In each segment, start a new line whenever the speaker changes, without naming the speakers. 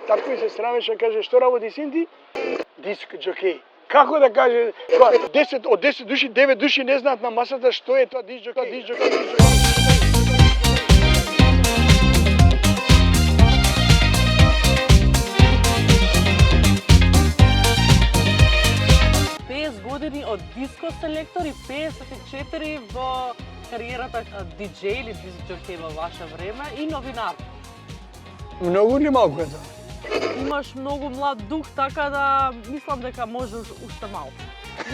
татко ми се срамеше, каже, што работи син ти? Диск джокей. Како да каже, од 10 души, 9 души не знаат на масата што е тоа диск джокей.
Години од диско селектор и 54 во кариерата диџеј или диск джокей во ваше време и новинар.
Многу или малку е тоа?
Имаш многу млад дух, така да мислам дека може уште малку.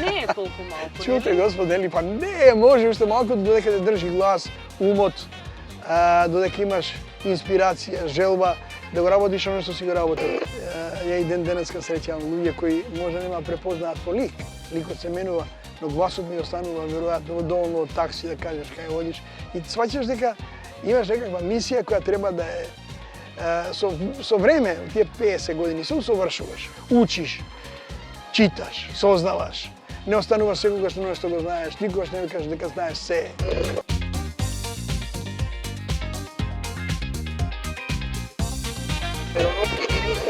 Не е толку малку.
Чуте, господели, па не може уште малку додека те држи глас, умот, додека имаш инспирација, желба да го работиш оно што си го работил. Ја и денеска среќавам луѓе кои може нема препознаат по лик. Ликот се менува, но гласот ми останува веројатно доволно од такси да кажеш кај одиш. И сваќаш дека имаш некаква мисија која треба да е со време, тие 50 години се усовршуваш, учиш, читаш, сознаваш. Не остануваш секогаш на што го знаеш, никогаш не кажеш дека знаеш се.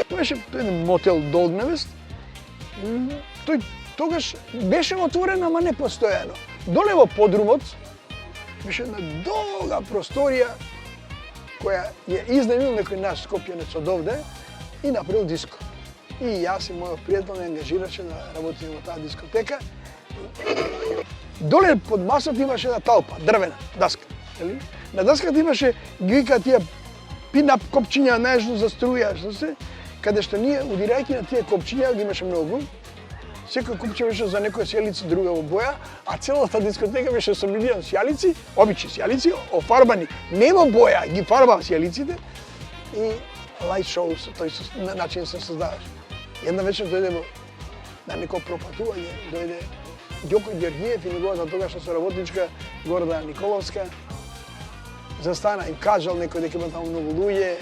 Беше мотел Долгневест. Тој тогаш беше отворен, ама не постојано. Доле во подрумот беше една долга просторија која ја изнемил некој наш скопјанец од овде и направил диско. И јас и мојот пријател ме ангажираше да работиме во таа дискотека. Доле под масата имаше една талпа, дрвена даска. На даската имаше гика тие пинап копчиња нежно за струја, што се, каде што ние удирајќи на тие копчиња, ги имаше многу. Секој копче беше за некоја сијалица друга во боја, а целата дискотека беше со милион сијалици, обични сијалици, офарбани не во боја, ги фарбав сијалиците и лајт шоу со тој начин се создаваше. Една вечер дојде на некој пропатување, дојде Ѓоко Ѓорѓиев и неговата тогашна соработничка Горда Николовска. Застана им кажал некој дека има таму многу луѓе.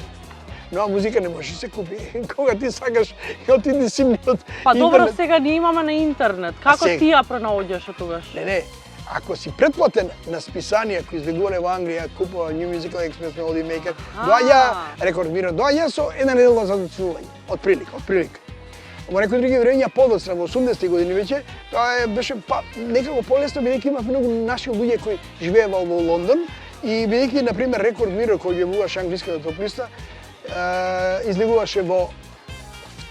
Нова музика не може да се купи. Кога ти сакаш, отиди си ми од
Па добро, сега ние имаме на интернет. Како ти ја пронаоѓаш тогаш?
Не, ако си претплатен на списанија кои излегувале во Англија, купува New Musical Express, Melody Maker, доаѓа Рекорд Мир, доаѓа со една недела за доцнување, отприлика. Во некои други времења подоцна, во 80-ти години веќе, тоа беше некако полесно, бидејќи имав многу наши луѓе кои живеева во Лондон и бидејќи, например, Рекорд Мир, кој објавуваше англиската топ-листа, излегуваше во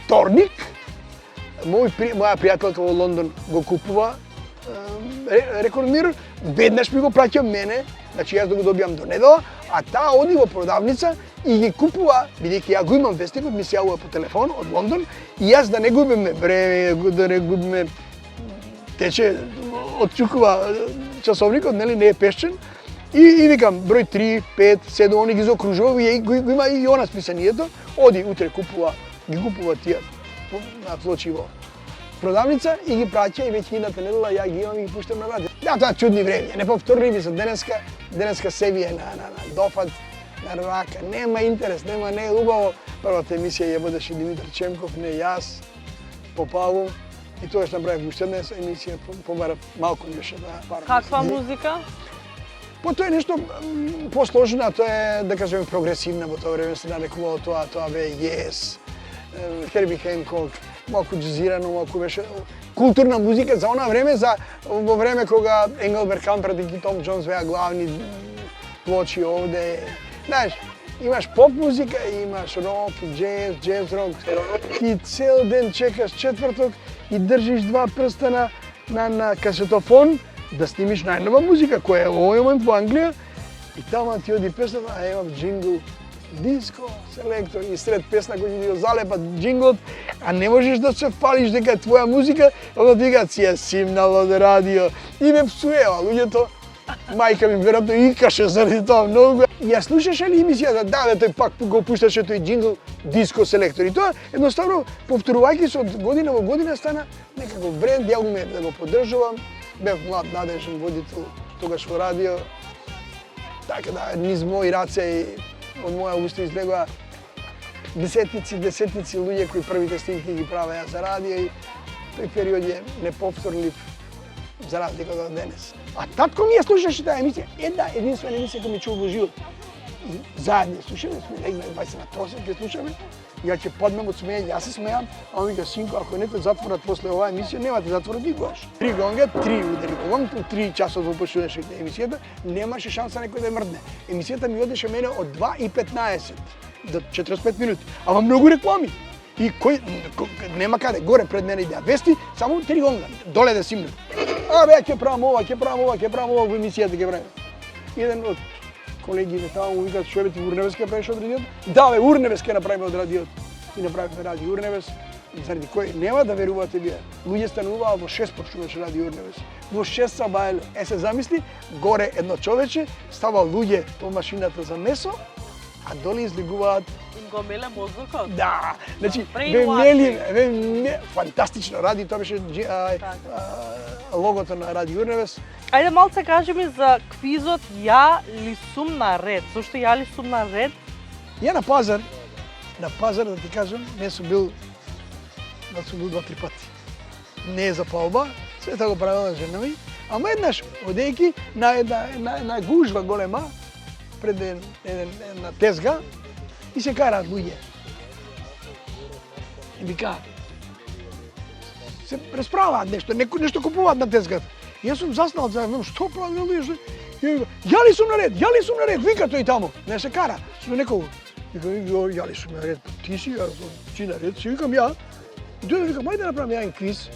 вторник. Моја пријателка во Лондон го купува Рекорд Мир, веднаш ми го праќа мене, значи јас да го добијам до недела, а таа оди во продавница и ги купува, бидејќи ја го имам вестникот, ми се јавува по телефон од Лондон и јас да не губиме време, да не губиме тече, отчукува часовникот, нели не е пешчен. И викам, број 3, 5, 7, они ги заокружува и го има и она списанието. Оди утре ги купува тие на плочи во продавница и ги праќа и веќе идната недела ја ги имам и ги пуштам на радио. Да, тоа чудни времења, неповторливи се денеска се вие на дофат, на рака, нема интерес, не е убаво. Првата емисија ја водеше Димитар Чемков, не јас, по Павлов. И тогаш направив уште една емисија, побарав малку беше да парам.
Каква музика?
Тоа е нешто посложено, тоа е, да кажеме, прогресивна, во тоа време се нарекувало тоа бе Yes, Херби Хенкок, малку джазирано, малку беше културна музика за она време, во време кога Енgelbert Humperdinck и Том Джонс беа главни плочи овде. Знаеш, имаш поп музика, имаш рок, джез рок. Ти цел ден чекаш четврток и држиш два прста на касетофон да снимиш најнова музика која е овој момент во Англија и тама ти оди песната, а имам джингл, диско, селектор и сред песна која ти го залепат джинглот, а не можеш да се фалиш дека е твоја музика, onda ти кажат си ја симнал од радио и ме псуева луѓето. Мајка ми веројатно икаше заради тоа многу. Ја слушаше ли емисијата? Да, тој пак го пушташе тој джингл диско селектор. И тоа едноставно повторувајќи се од година во година стана некако бренд, ја умеев да го поддржувам. Бев млад, надежен водител тогаш во радио. Така да, низ мои раце и од моја уста излегоа десетници луѓе кои првите снимки ги правеа за радио и тој период е неповторлив за разлика од денес. А татко ми ја слушаше таа емисија, една единствена емисија која ми чул во живот. и заедно слушаме, сме легнали 20 на тросет, ќе слушаме, ја ќе паднем од смеја, јас се смејам, а он вика, синко, ако не те затворат после оваа емисија, нема те затворат никогаш. 3 гонга, 3 удари по гонг, 3 часот во почнуваше емисијата, немаше шанса некој да ја мрдне. Емисијата ми одеше мене од 2:15 до 45 минути, ама многу реклами. И нема каде, горе пред мене идеа вести, само 3 гонга, доле да симнат. Абе, ќе правам ова во емисијата ќе правим. Еден од колегите таму му викаат, што бе ти Урневес ќе правиш од радиот? Да бе, Урневес ќе направиме од радиот. И направивме радио Урневес, заради кој нема да верувате вие. Луѓе стануваа во 6 почнуваше радио Урневес. Во 6 са баеле. Се замисли, горе едно човече, става луѓе по машината за месо, а доле излегуваат
го меле мозокот.
Да, значи фантастично ради, тоа беше логото на Радио Урневес.
Ајде малце кажи ми за квизот Ја ли сум на ред? Зошто ја ли сум на ред?
Ја на пазар да ти кажам, не сум бил 2-3 пати. Не е за палба, света го правила жена ми, ама еднаш одејки на една гужва голема пред една тезга и се караат луѓе. И ми кажа, се расправаат нешто купуваат на тезгата. Јас сум заснал, што прават луѓе? Ја ли сум на ред, вика тој таму, не се кара, со некого. Вика, ја ли сум на ред, ти си на ред, си викам ја. И тој вика, мај да направам ја квиз.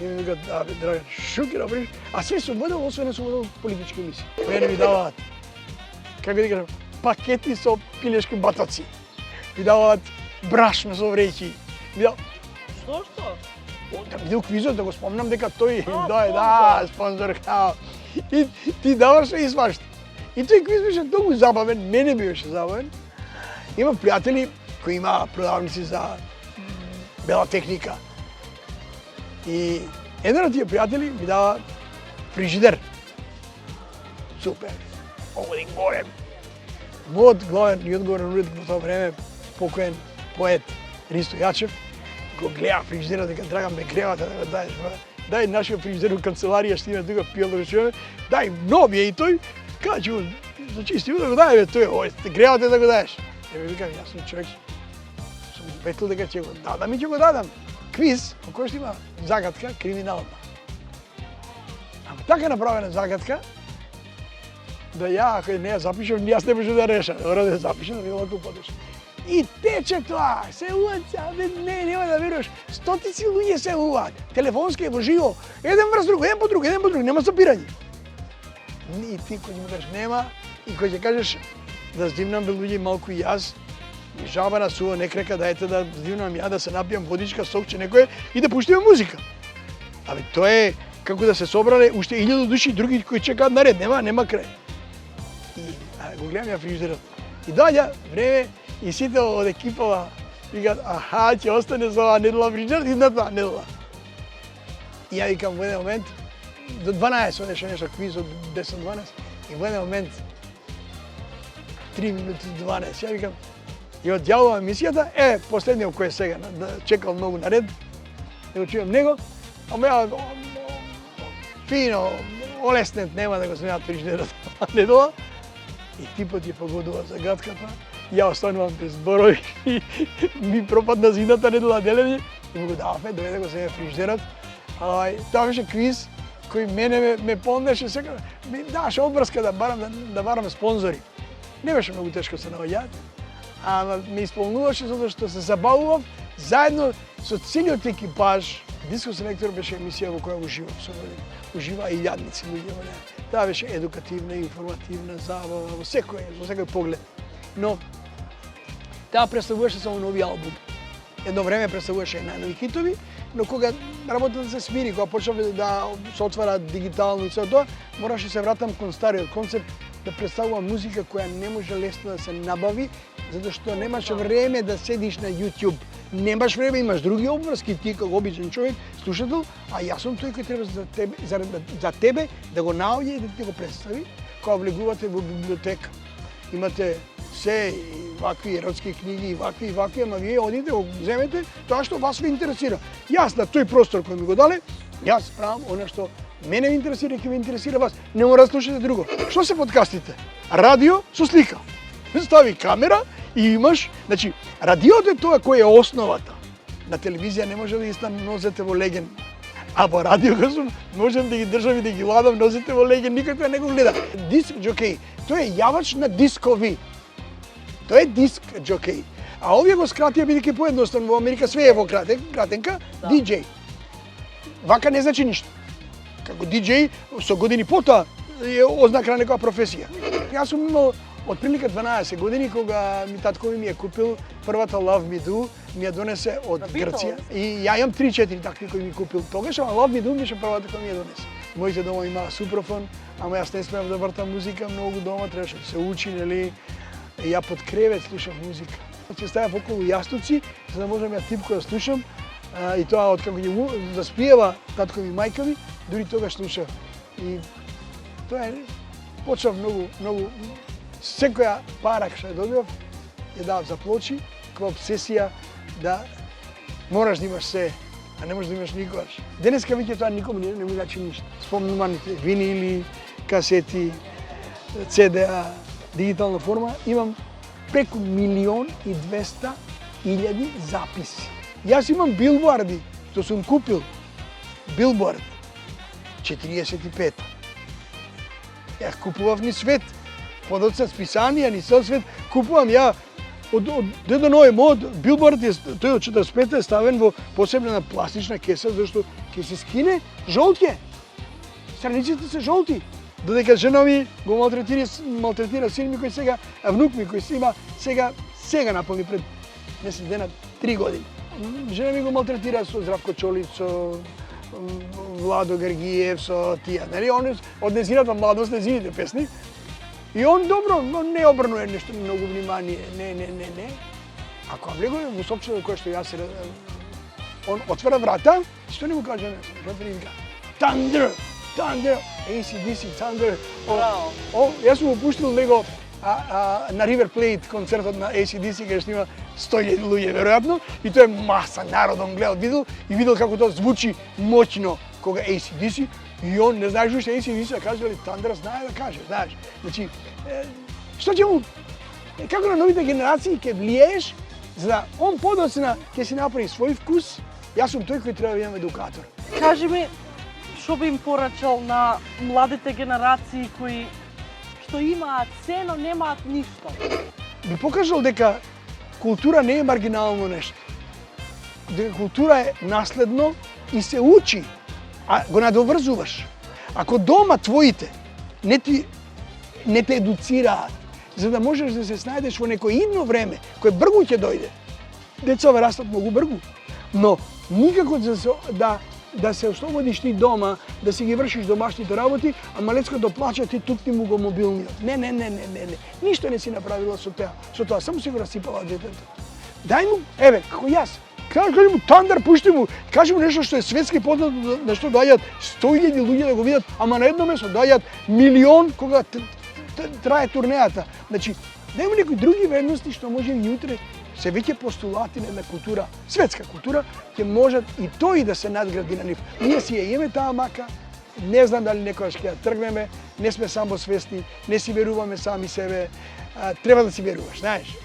И ми вика, да бе, Драган, шо ќе направиш? А све сум водел, освен не сум водел политички емисии. Мене ми даваат, како да кажам, пакети со пилешки батоци. Ми даваат брашно со вреќи.
Што?
Да бидел квизот, да го спомнам дека тој да, спонзор као. И ти даваш и свашта. И тој квиз беше толку забавен, мене беше забавен. Има пријатели кои има продавници за бела техника. И еден од тие пријатели ми дава фрижидер. Супер. Овој голем. Мојот главен и одговорен уредник во тоа време, покоен поет Ристо Јачев, го гледа фрижидерот дека Драган ме гревате да го даеш. Дај нашиот фрижидер у канцеларија, што има тука пијал речеме, дај нови е и тој, кажи го, зачисти да го дај бе тој, ој, гревате да го даеш. Ја ми викам, јас сум човек, сум ветил дека ќе го дадам и ќе го дадам. Квиз, во кој што има загадка криминална. Ама така направена загадка, да ја, ако не ја запишам, јас не можам да решам. Ора да ја запишам, да ми лако подеш. И тече тоа, се уаца, нема да веруваш, стотици луѓе се уваат, телефонски во живо, еден врз друг, еден по друг, нема сапирање. И ти кој му кажеш нема, и кој ќе кажеш да здимнам бе луѓе малку и јас, и жаба на сува, не крека дајте да здимнам ја, да се напијам водичка, сокче некој и да пуштиме музика. Абе, тоа е како да се собрале уште 1000 души други кои чекаат наред, нема крај. И го гледам ја фриждерот. И доаѓа време и сите од екипава викаат, аха, ќе остане за оваа недела фриждерот и на таа недела. И ја викам во еден момент, до 12 одеше нешто квиз од 10-12, и во еден момент 3 минути 12, ја викам, и одјавувам емисијата, последниот кој е сега, чекал многу наред, да го чујам него, ама ја фино, олеснет, нема да го смеат фриждерот недела, и типот ја погодува загадката, ја останувам без зборови и ми пропадна зидната недела делење и му го дававме, дојде го себе фриждерот. Тоа беше квиз кој мене ме помнеше секако, ми даваше обврска да барам спонзори. Не беше многу тешко се наоѓаат, ама ме исполнуваше затоа што се забавував заедно со целиот екипаж. Диско селектор беше емисија во која ужива и јадници луѓе во неа. Таа беше едукативна, информативна, забава, во секој поглед. Но таа представуваше само нови албуми. Едно време представуваше најнови хитови, но кога работата се смири, кога почнав да се отвара дигитално и се тоа, мораше се вратам кон стариот концепт да представувам музика која не може лесно да се набави, затоа што немаше време да седиш на YouTube. Немаш време, имаш други обврски, ти како обичен човек, слушател, а јас сум тој кој треба за тебе да го наоѓа и да ти го представи, кога влегувате во библиотека. Имате се вакви еротски книги и вакви, ама вие одите, го земете тоа што вас ви интересира. Јас на тој простор кој ми го дале, јас правам она што Мене ви интересира, ќе ви интересира вас. Не мора да слушате друго. Што се подкастите? Радио со слика. Стави камера и имаш, значи, радиото е тоа кој е основата. На телевизија не може да ги ставам нозете во леген. А во радио можем да ги држам и да ги ладам нозете во леген, никој тоа не го гледа. Диск джокей, тој е јавач на дискови. Тој е диск джокей. А овие го скратија бидејќи поедноставно во Америка све е во кратенка, диџеј. Вака не значи ништо. Како диџеј со години потоа е ознакана некоја професија. Јас сум имал отприлика 12 години кога ми татко ми е купил првата Love Me Do, ми ја донесе од Грција. И ја имам 3-4 такви кои ми купил тогаш, ама Love Me Do беше првата која ми ја донесе. Моите дома имаа супрофон, ама јас не смеав да вртам музика многу дома, требаше да се учи, нели? И ја под кревет слушав музика. Ќе ставав околу јастуци, за да можам ја типко да слушам. И тоа откако ќе да спиева татко ми, мајка ми, дури тогаш слушав. И тоа е почнав многу секоја пара што ја добивав, ја давав за плочи, како обсесија да мораш да имаш се, а не можеш да имаш никогаш. Денеска веќе тоа никому не ми значи ништо. Спомнуваните винили, касети, CD-а, дигитална форма, имам преку 1.200.000 записи. Јас имам билборди, што сум купил билборд 45. Ја купував ни свет, подоцна списанија, ни цел свет, купувам ја од дедо Ној мод, билборд е тој од 45 е ставен во посебна пластична кеса, зашто ќе се скине жолтке. Страниците се жолти. Додека жена ми го малтретира син ми кој сега, а внук ми кој има сега наполни пред месец дена 3 години. Жена ми го малтретира со Здравко Чолич, со Владо Гергиев, со тие, нели? Он од незината младост, незините песни. И он добро, но не обрнува нешто многу внимание, не. Ако влегува во сопчето кој што јас он отвара врата, што не му каже не, отвори и вика Thunder, AC/DC, Thunder. Јас сум го пуштил него на River Plate концертот на AC/DC, кај што има 100.000 луѓе веројатно, и тоа е маса народ он гледал, видел како тоа звучи моќно кога AC/DC, и он не знаеш уште AC/DC да каже, али Thunder знае да каже, знаеш. Значи, што ќе му, како на новите генерации ќе влиеш, за да он подоцна ќе си направи свој вкус, јас сум тој кој треба да имам едукатор.
Кажи ми, што би им порачал на младите генерации кои што имаат се, но немаат ништо?
Би покажал дека култура не е маргинално нешто. Дека култура е наследно и се учи, а го надоврзуваш. Ако дома твоите не те едуцираат, за да можеш да се снајдеш во некој идно време, кој бргу ќе дојде. Децата растат многу бргу, но никако да се ослободиш ти дома, да си ги вршиш домашните работи, а малецко да плаче ти тукни му го мобилниот. Не. Ништо не си направила со тоа, само си го расипала детето. Дај му, еве, како јас, кажи му Thunder, пушти му, кажи му нешто што е светски познато, на што доаѓаат 100.000 луѓе да го видат, ама на едно место доаѓаат 1.000.000 кога трае турнејата. Значи, дај му некои други вредности што може и утре се веќе постулати на една култура, светска култура, ќе можат и тој да се надгради на нив. Ние си ја имаме таа мака, не знам дали некојаш ќе ја тргнеме, не сме самосвесни, не си веруваме сами себе, треба да си веруваш, знаеш.